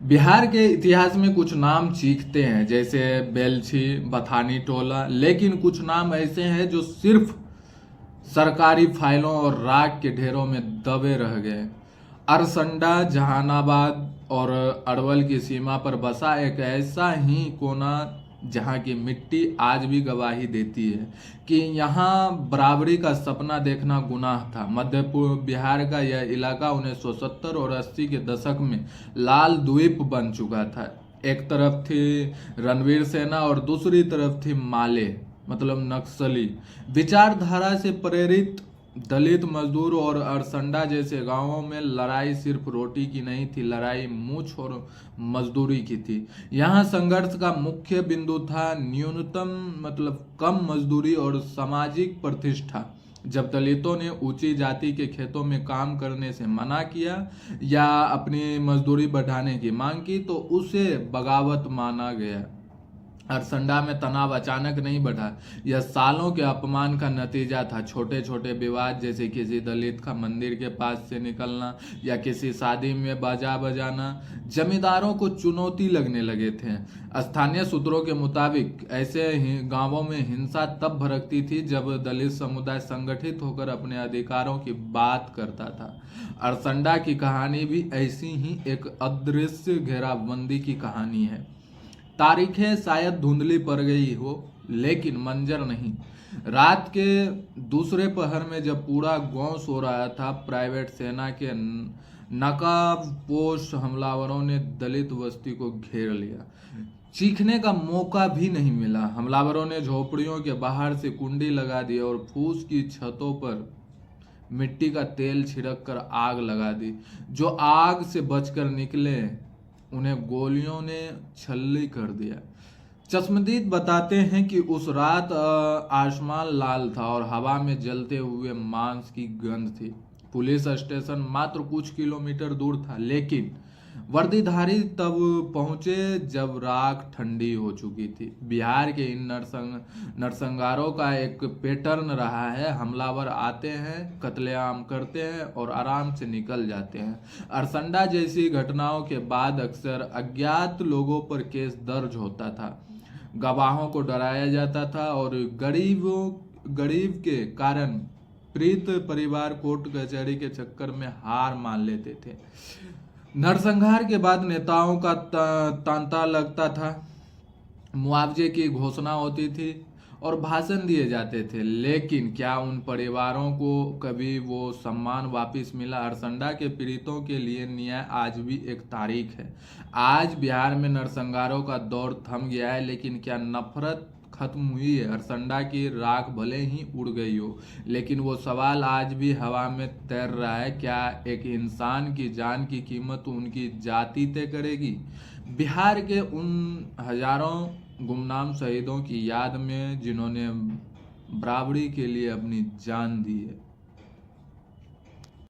बिहार के इतिहास में कुछ नाम चीखते हैं, जैसे बेलछी, बथानी टोला। लेकिन कुछ नाम ऐसे हैं जो सिर्फ सरकारी फाइलों और राख के ढेरों में दबे रह गए। अरसंडा जहानाबाद और अरवल की सीमा पर बसा एक ऐसा ही कोना जहां की मिट्टी आज भी गवाही देती है कि यहाँ बराबरी का सपना देखना गुनाह था। मध्य पूर्व बिहार का यह इलाका 1970 और 80 के दशक में लाल द्वीप बन चुका था। एक तरफ थी रणवीर सेना और दूसरी तरफ थी माले, मतलब नक्सली विचारधारा से प्रेरित। दलित मजदूर और अरसंडा जैसे गांवों में लड़ाई सिर्फ रोटी की नहीं थी, लड़ाई मूछ और मजदूरी की थी। यहाँ संघर्ष का मुख्य बिंदु था न्यूनतम, मतलब कम मजदूरी और सामाजिक प्रतिष्ठा। जब दलितों ने ऊंची जाति के खेतों में काम करने से मना किया या अपनी मजदूरी बढ़ाने की मांग की तो उसे बगावत माना गया। अरसंडा में तनाव अचानक नहीं बढ़ा, यह सालों के अपमान का नतीजा था। छोटे छोटे विवाद, जैसे किसी दलित का मंदिर के पास से निकलना या किसी शादी में बाजा बजाना, जमींदारों को चुनौती लगने लगे थे। स्थानीय सूत्रों के मुताबिक ऐसे गांवों में हिंसा तब भड़कती थी जब दलित समुदाय संगठित होकर अपने अधिकारों की बात करता था। अरसंडा की कहानी भी ऐसी ही एक अदृश्य घेराबंदी की कहानी है। तारीखें शायद धुंधली पड़ गई हो, लेकिन मंजर नहीं। रात के दूसरे पहर में जब पूरा गांव सो रहा था, प्राइवेट सेना के नकाबपोश हमलावरों ने दलित बस्ती को घेर लिया। चीखने का मौका भी नहीं मिला। हमलावरों ने झोपड़ियों के बाहर से कुंडी लगा दी और फूस की छतों पर मिट्टी का तेल छिड़क कर आग लगा दी। जो आग से बचकर निकले उन्हें गोलियों ने छल्ली कर दिया। चश्मदीद बताते हैं कि उस रात आसमान लाल था और हवा में जलते हुए मांस की गंध थी। पुलिस स्टेशन मात्र कुछ किलोमीटर दूर था, लेकिन वर्दीधारी तब पहुंचे जब राख ठंडी हो चुकी थी। बिहार के इन नरसंहारों का एक पैटर्न रहा है। हमलावर आते हैं, कत्लेआम करते हैं और आराम से निकल जाते हैं। अरसंडा जैसी घटनाओं के बाद अक्सर अज्ञात लोगों पर केस दर्ज होता था, गवाहों को डराया जाता था और गरीब के कारण पीड़ित परिवार कोर्ट कचहरी के चक्कर में हार मान लेते थे। नरसंहार के बाद नेताओं का तांता लगता था, मुआवजे की घोषणा होती थी और भाषण दिए जाते थे, लेकिन क्या उन परिवारों को कभी वो सम्मान वापस मिला? अरसंडा के पीड़ितों के लिए न्याय आज भी एक तारीख है। आज बिहार में नरसंहारों का दौर थम गया है, लेकिन क्या नफरत खत्म हुई है? अरसंडा की राख भले ही उड़ गई हो, लेकिन वो सवाल आज भी हवा में तैर रहा है। क्या एक इंसान की जान की कीमत उनकी जाति तय करेगी? बिहार के उन हजारों गुमनाम शहीदों की याद में जिन्होंने बराबरी के लिए अपनी जान दी है।